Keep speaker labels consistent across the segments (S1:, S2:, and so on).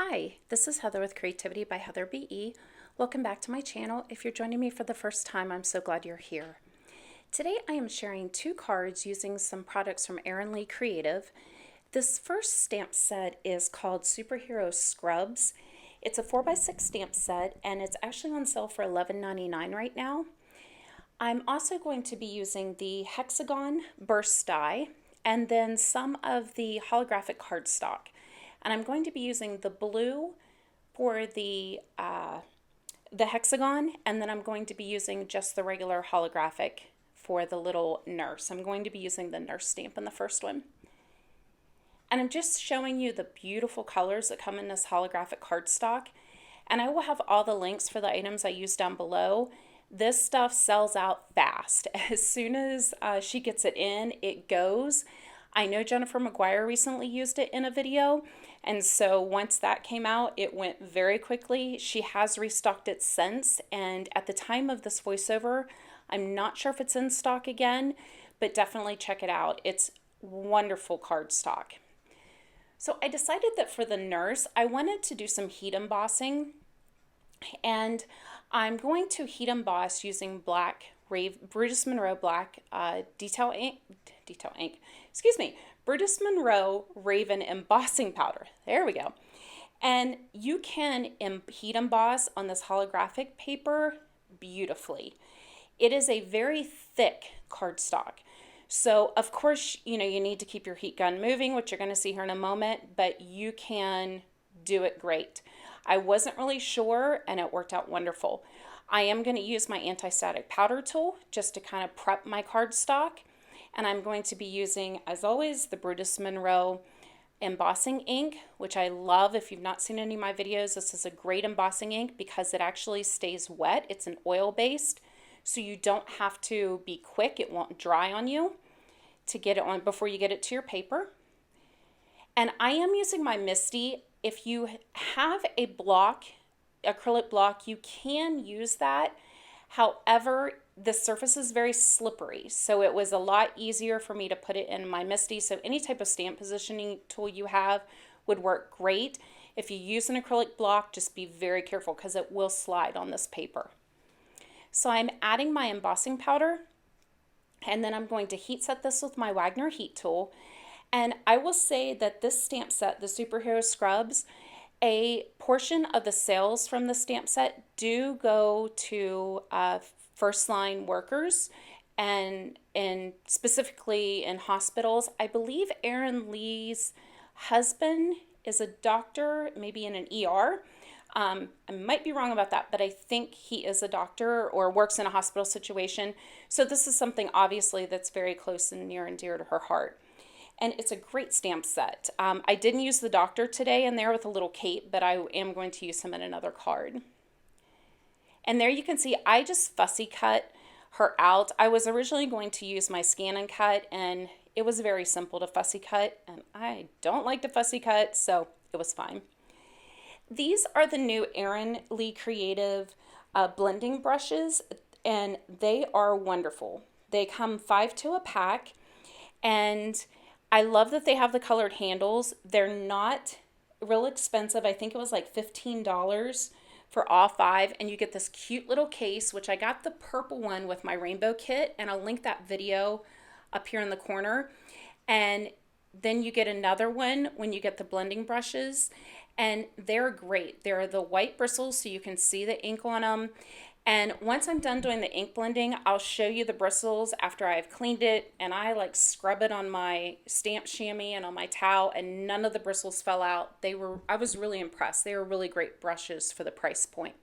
S1: Hi, this is Heather with Creativity by Heather BE. Welcome back to my channel. If you're joining me for the first time, I'm so glad you're here. Today I am sharing two cards using some products from Erin Lee Creative. This first stamp set is called Superhero Scrubs. It's a 4x6 stamp set and it's actually on sale for $11.99 right now. I'm also going to be using the Hexagon Burst Die and then some of the Holographic Cardstock. And I'm going to be using the blue for the hexagon, and then I'm going to be using just the regular holographic for the little nurse. I'm going to be using the nurse stamp in the first one. And I'm just showing you the beautiful colors that come in this holographic cardstock. And I will have all the links for the items I use down below. This stuff sells out fast. As soon as she gets it in, it goes. I know Jennifer McGuire recently used it in a video, and so once that came out, it went very quickly. She has restocked it since, and at the time of this voiceover, I'm not sure if it's in stock again, but definitely check it out. It's wonderful cardstock. So I decided that for the nurse, I wanted to do some heat embossing, and I'm going to heat emboss using Brutus Monroe black Brutus Monroe Raven embossing powder. There we go. And you can heat emboss on this holographic paper beautifully. It is a very thick cardstock. So of course, you need to keep your heat gun moving, which you're going to see here in a moment, but you can do it great. I wasn't really sure and it worked out wonderful. I am going to use my anti-static powder tool just to kind of prep my cardstock. And I'm going to be using, as always, the Brutus Monroe embossing ink, which I love. If you've not seen any of my videos, this is a great embossing ink because it actually stays wet. It's an oil-based, so you don't have to be quick. It won't dry on you to get it on before you get it to your paper. And I am using my Misti. If you have a acrylic block, you can use that. However, the surface is very slippery, so it was a lot easier for me to put it in my Misti. So any type of stamp positioning tool you have would work great. If you use an acrylic block, just be very careful because it will slide on this paper. So I'm adding my embossing powder, and then I'm going to heat set this with my Wagner heat tool. And I will say that this stamp set, the Superhero Scrubs, a portion of the sales from the stamp set do go to first line workers and specifically in hospitals. I believe Erin Lee's husband is a doctor, maybe in an ER. I might be wrong about that, but I think he is a doctor or works in a hospital situation. So this is something obviously that's very close and near and dear to her heart. And it's a great stamp set. I didn't use the doctor today in there with a little cape, but I am going to use him in another card. And there you can see I just fussy cut her out. I was originally going to use my scan and cut, and it was very simple to fussy cut, and I don't like to fussy cut, so it was fine. These are the new Erin Lee Creative blending brushes, and they are wonderful. They come 5 to a pack, and I love that they have the colored handles. They're not real expensive. I think it was like $15 for all 5, and you get this cute little case, which I got the purple one with my rainbow kit, and I'll link that video up here in the corner. And then you get another one when you get the blending brushes, and they're great. They're the white bristles, so you can see the ink on them. And once I'm done doing the ink blending, I'll show you the bristles after I've cleaned it, and I like scrub it on my stamp chamois and on my towel, and none of the bristles fell out. I was really impressed. They were really great brushes for the price point.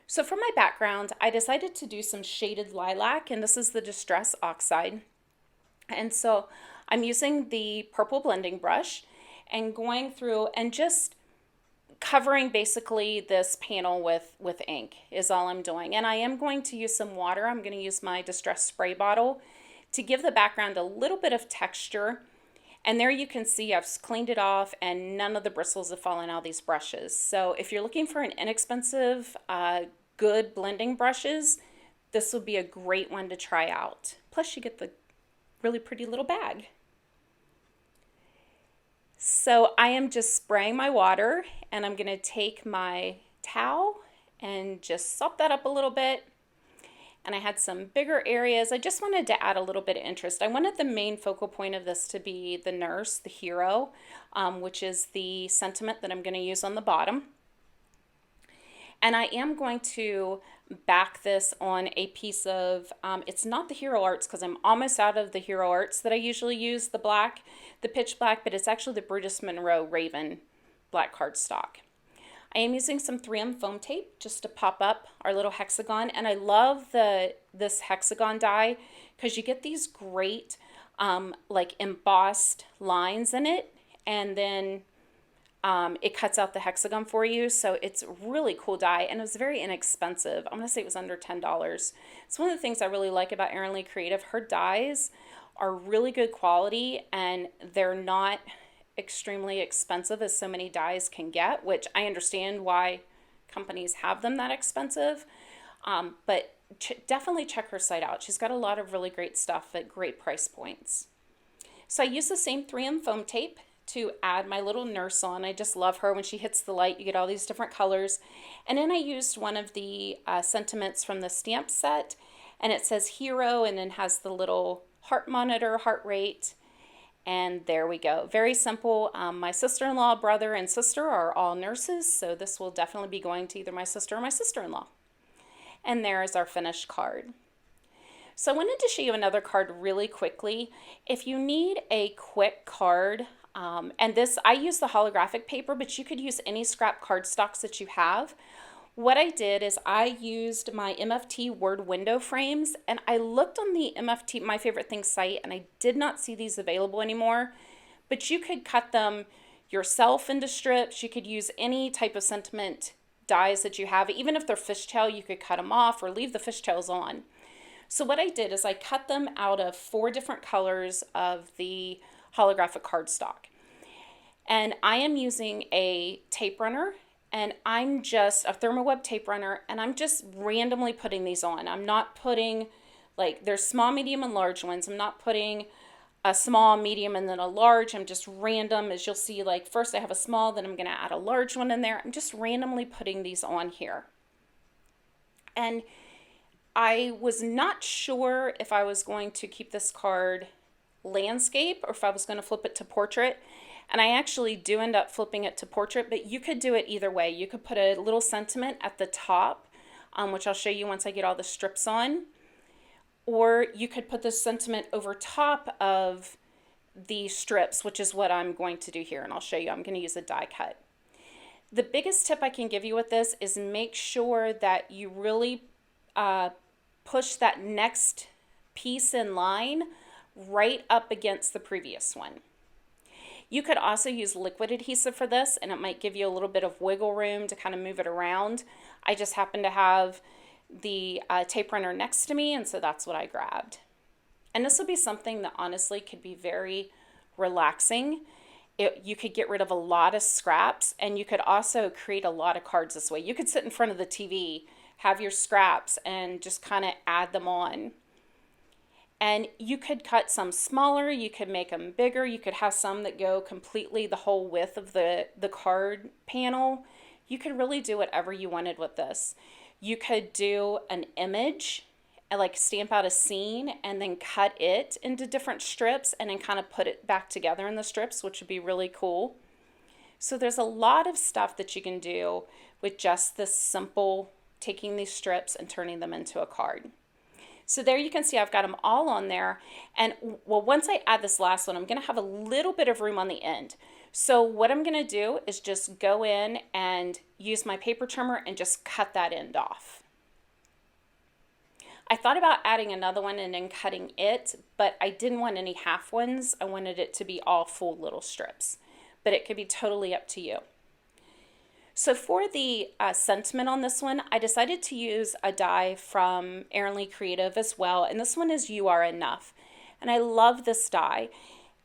S1: So for my background, I decided to do some shaded lilac, and this is the Distress Oxide. And so I'm using the purple blending brush and going through and just covering basically this panel with ink is all I'm doing. And I am going to use some water. I'm going to use my Distress spray bottle to give the background a little bit of texture. And there you can see I've cleaned it off and none of the bristles have fallen out of these brushes. So if you're looking for an inexpensive, good blending brushes, this would be a great one to try out. Plus you get the really pretty little bag. So I am just spraying my water, and I'm going to take my towel and just sop that up a little bit. And I had some bigger areas. I just wanted to add a little bit of interest. I wanted the main focal point of this to be the nurse, the hero, which is the sentiment that I'm going to use on the bottom. And I am going to back this on a piece of, it's not the Hero Arts because I'm almost out of the Hero Arts that I usually use, the black, the pitch black, but it's actually the Brutus Monroe Raven black cardstock. I am using some 3M foam tape just to pop up our little hexagon, and I love this hexagon die because you get these great like embossed lines in it, and then it cuts out the hexagon for you. So it's a really cool die, and it was very inexpensive. I'm going to say it was under $10. It's one of the things I really like about Erin Lee Creative. Her dies are really good quality, and they're not extremely expensive as so many dies can get, which I understand why companies have them that expensive. But definitely check her site out. She's got a lot of really great stuff at great price points. So I use the same 3M foam tape to add my little nurse on. I just love her. When she hits the light, you get all these different colors. And then I used one of the sentiments from the stamp set, and it says hero, and then has the little heart monitor, heart rate. And there we go. Very simple. My sister-in-law, brother, and sister are all nurses, so this will definitely be going to either my sister or my sister-in-law. And there is our finished card. So I wanted to show you another card really quickly. If you need a quick card, and this, I use the holographic paper, but you could use any scrap cardstocks that you have. What I did is I used my MFT word window frames, and I looked on the MFT, My Favorite Things site, and I did not see these available anymore, but you could cut them yourself into strips. You could use any type of sentiment dies that you have. Even if they're fishtail, you could cut them off or leave the fishtails on. So what I did is I cut them out of 4 different colors of the holographic cardstock. And I am using a tape runner, and I'm just a thermoweb tape runner, and I'm just randomly putting these on. I'm not putting, like, there's small, medium, and large ones. I'm not putting a small, medium, and then a large. I'm just random. As you'll see, like, first I have a small, then I'm going to add a large one in there. I'm just randomly putting these on here. And I was not sure if I was going to keep this card landscape or if I was going to flip it to portrait. And I actually do end up flipping it to portrait, but you could do it either way. You could put a little sentiment at the top, which I'll show you once I get all the strips on. Or you could put this sentiment over top of the strips, which is what I'm going to do here. And I'll show you, I'm going to use a die cut. The biggest tip I can give you with this is make sure that you really push that next piece in line right up against the previous one. You could also use liquid adhesive for this, and it might give you a little bit of wiggle room to kind of move it around. I just happen to have the tape runner next to me, and so that's what I grabbed. And this would be something that honestly could be very relaxing. You could get rid of a lot of scraps, and you could also create a lot of cards this way. You could sit in front of the TV, have your scraps, and just kind of add them on. And you could cut some smaller, you could make them bigger, you could have some that go completely the whole width of the card panel. You could really do whatever you wanted with this. You could do an image, like stamp out a scene and then cut it into different strips and then kind of put it back together in the strips, which would be really cool. So there's a lot of stuff that you can do with just this simple taking these strips and turning them into a card. So there you can see I've got them all on there. And well, once I add this last one, I'm going to have a little bit of room on the end. So what I'm going to do is just go in and use my paper trimmer and just cut that end off. I thought about adding another one and then cutting it, but I didn't want any half ones. I wanted it to be all full little strips, but it could be totally up to you. So for the sentiment on this one, I decided to use a die from Erin Lee Creative as well, and this one is You Are Enough. And I love this die,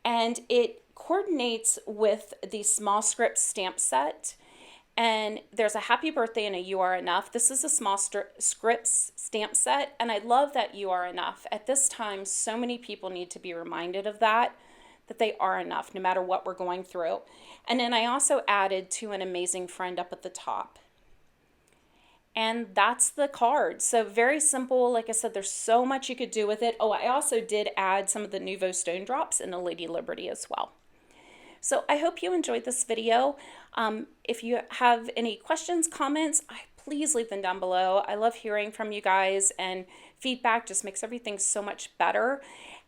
S1: and it coordinates with the small script stamp set, and there's a happy birthday and a You Are Enough. This is a small scripts stamp set, and I love that You Are Enough. At this time, so many people need to be reminded of that that they are enough no matter what we're going through. And then I also added to an amazing friend up at the top. And that's the card. So very simple. Like I said, there's so much you could do with it. Oh, I also did add some of the Nuvo stone drops in the Lady Liberty as well. So I hope you enjoyed this video. If you have any questions, comments, please leave them down below. I love hearing from you guys, and feedback just makes everything so much better.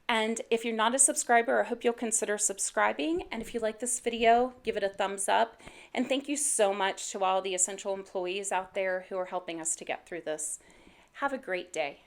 S1: And if you're not a subscriber, I hope you'll consider subscribing. And if you like this video, give it a thumbs up. And thank you so much to all the essential employees out there who are helping us to get through this. Have a great day.